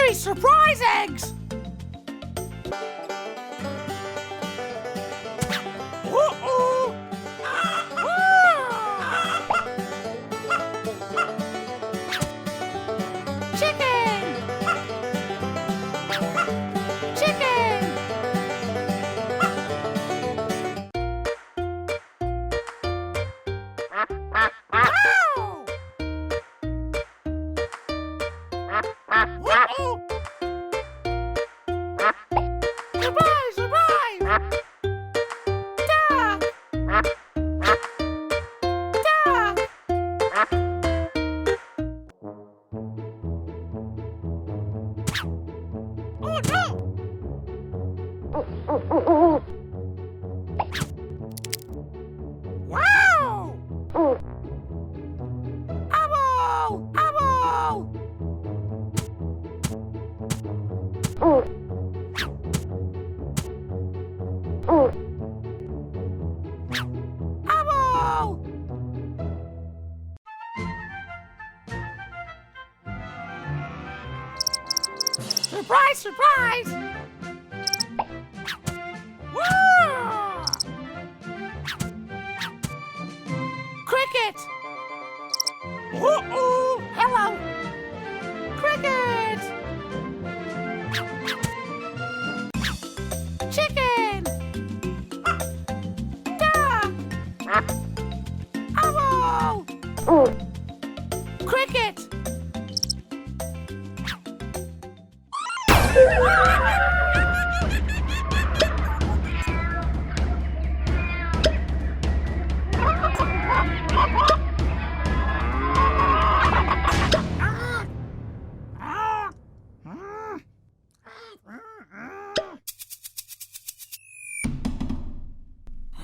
3 surprise eggs! Uh-oh! Chicken! Chicken! Uh-oh! Surprise! Surprise! Duck! Duck! Oh no! Wow! Owl! Owl! Owl! Surprise! Surprise! Whoa! Cricket! Uh-oh! Hello! Cricket! Chicken! Duck! Owl! Cricket!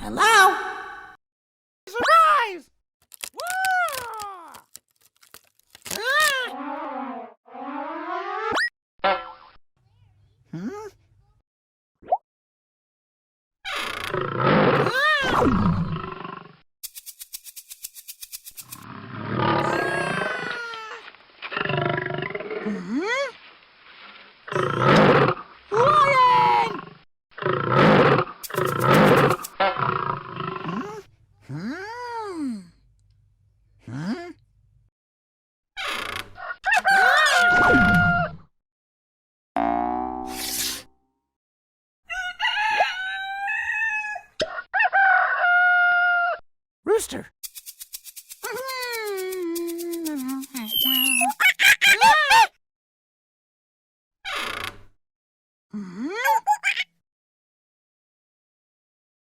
Hello? Surprise! Whoa! Hmm? Lion! Rooster.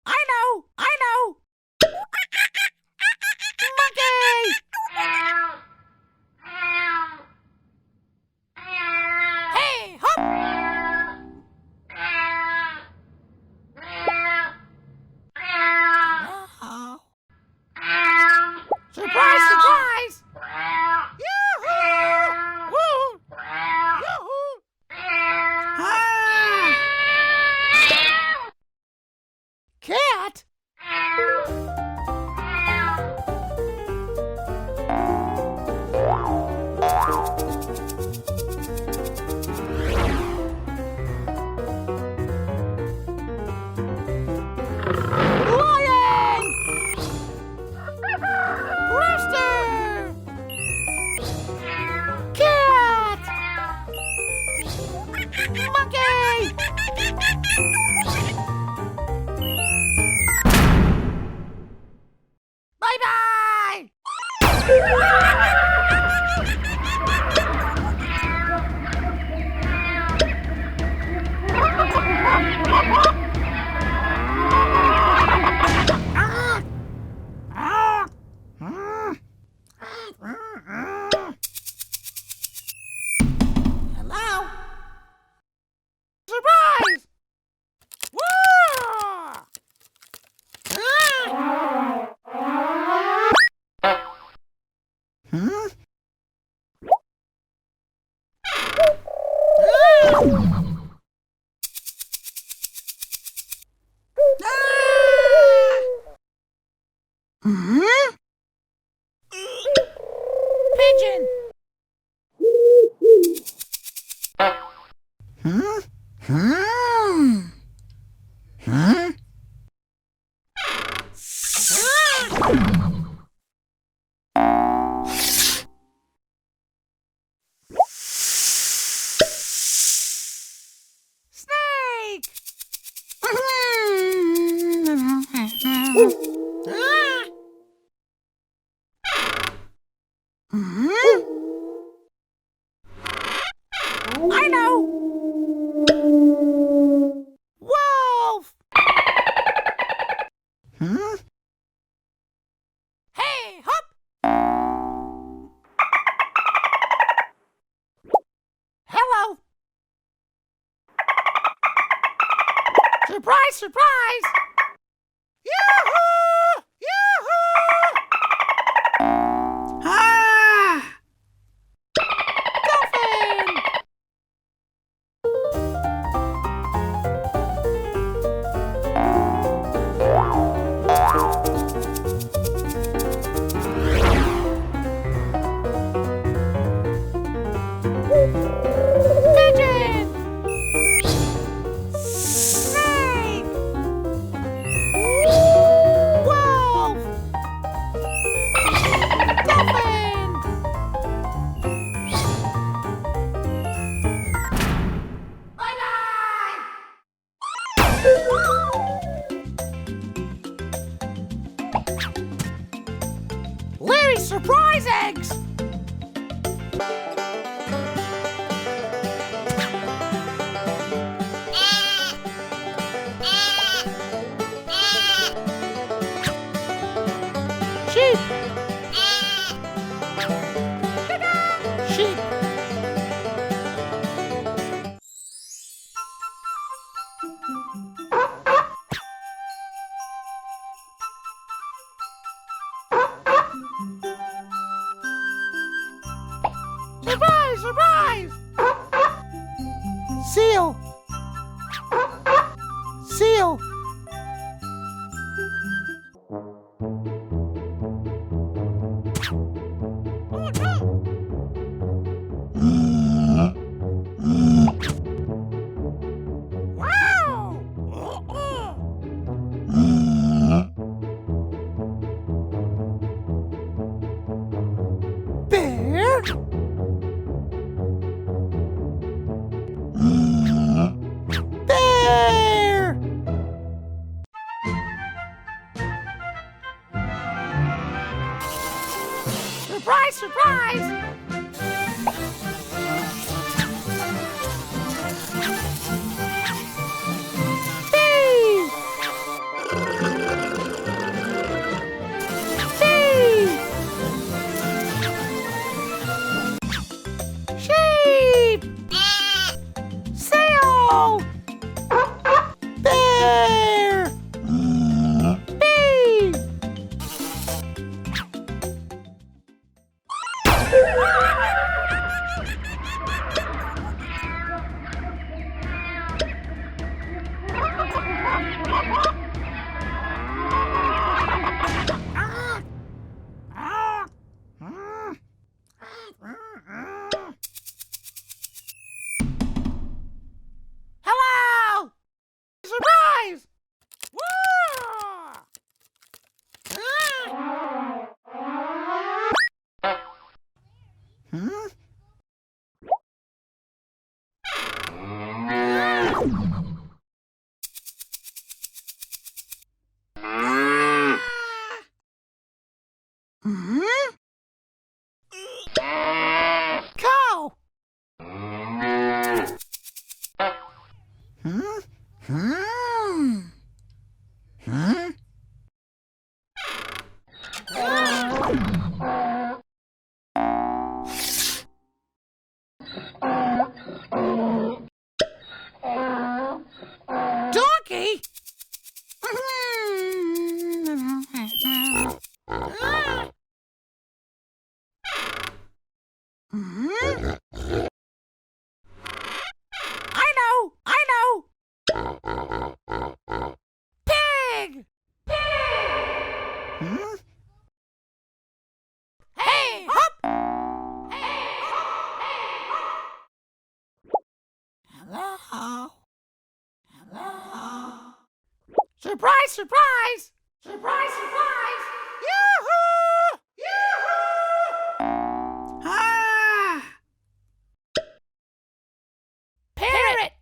I know! I know! Monkey! Hey, hop! Wow. Surprise, surprise! Yoo-hoo! Woo! Yoo-hoo! Ah! Cat? Lion! Rooster! Cat! Monkey! Bye-bye! Hello? Surprise! Whoa! Hmm? Hmm? Pigeon! Hey, hop! Hello! Surprise, surprise! Yoo-hoo! Yoo-hoo! Ah! Dolphin! Pigeon! Snake! Wolf! Dolphin! Bye-bye! Larry's surprise eggs! Sheep! Sheep! Surprise! Surprise! Seal! Seal! Oh no! Wow! Bear? Bear! Surprise, surprise! Bee! Bee! Sheep! Seal! Bear! Bee! Hello! Surprise! Woo! Cow! Donkey? I know! Pig! Hey, hop! Hello? Surprise, surprise! Surprise, surprise! Yoo-hoo! Yoo-hoo! Ah! Parrot!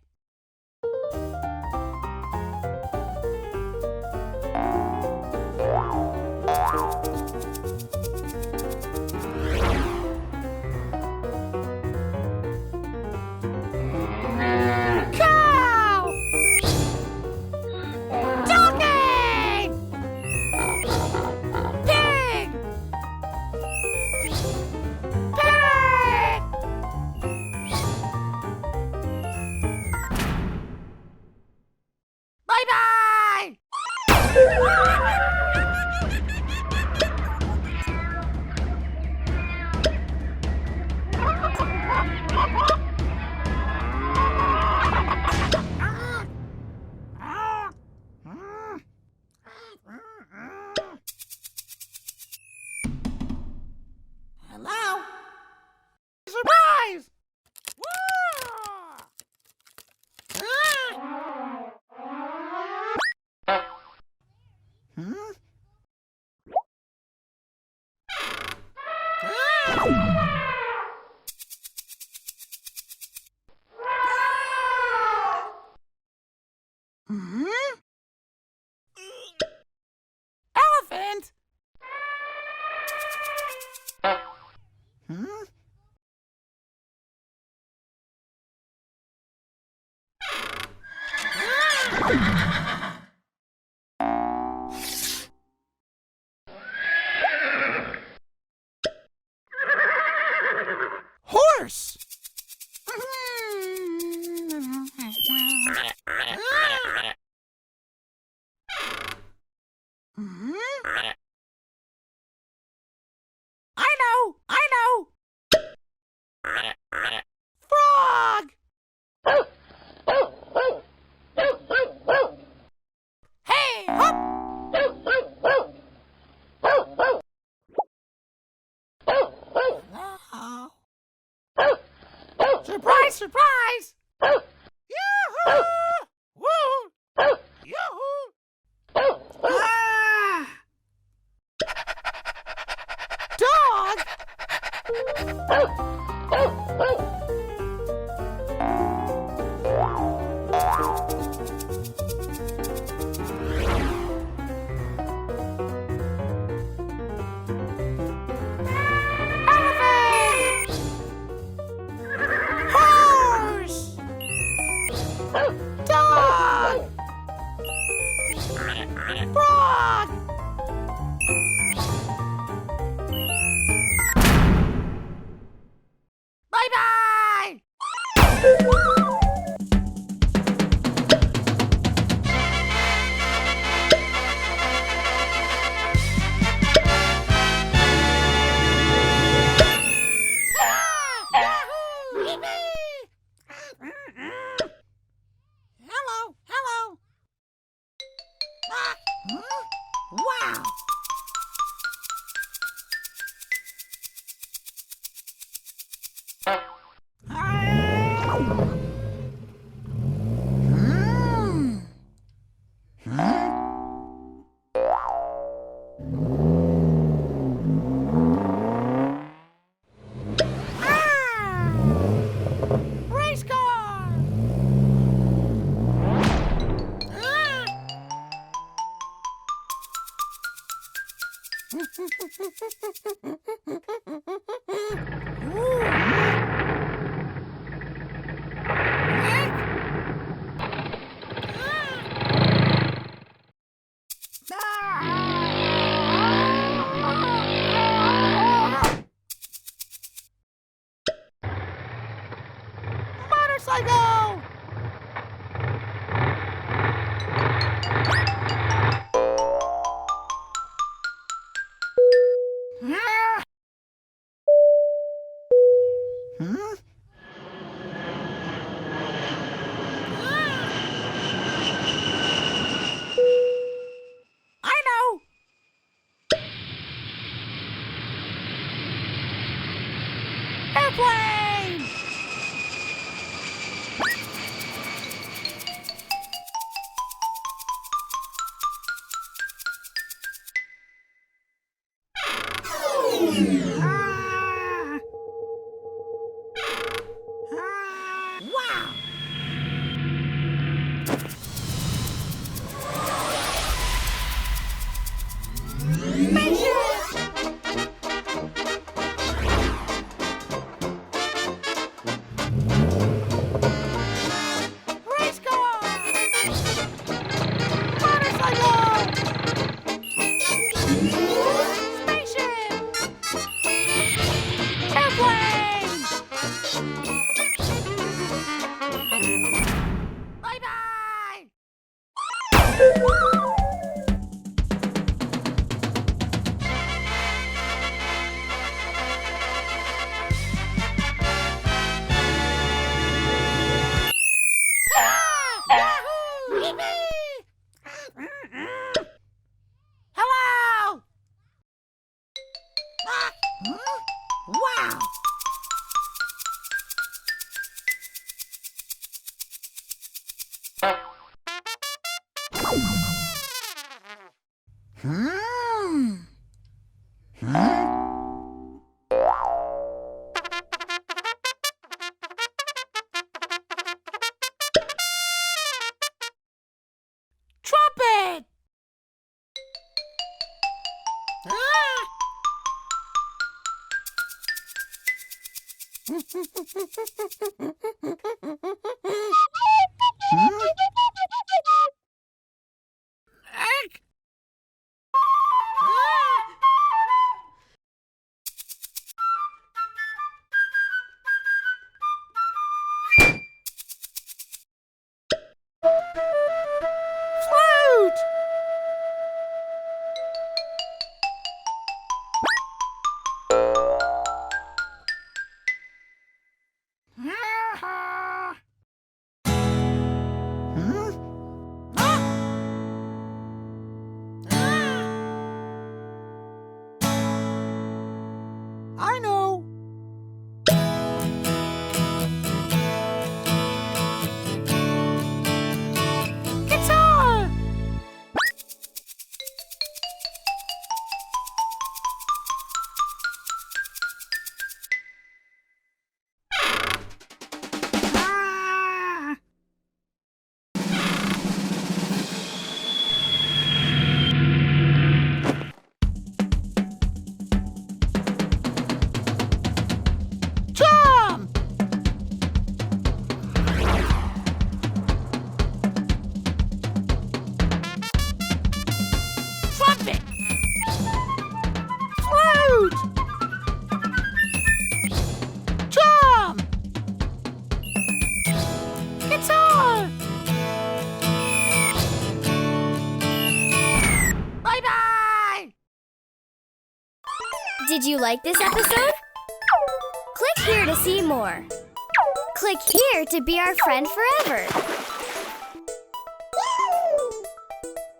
Cow! Donkey! Hello? Surprise! Whoa! Hmm? Hmm? Elephant? Hmm? Horse? Hmm? I know! Frog! Hey, hop! Hello? Surprise, surprise! Yoo-hoo! Woo! Yoo-hoo! Ah! Dog! Elephant! Horse! Dog! Frog! Bye-bye! Yahoo! Yippee! Hello, hello. Wow. Race car! Motorcycle! Hmm? I know! Airplane! Wow! Spaceship! Hmm. Hmm? Trumpet! Ah! Hmm? Egg? Ah! Flute! Ah! Hmm? Ah! Ah! I know. Guitar! Ah! Drum! Trumpet! Flute! Drum! Guitar! Bye-bye! Did you like this episode? Click here to see more. Click here to be our friend forever.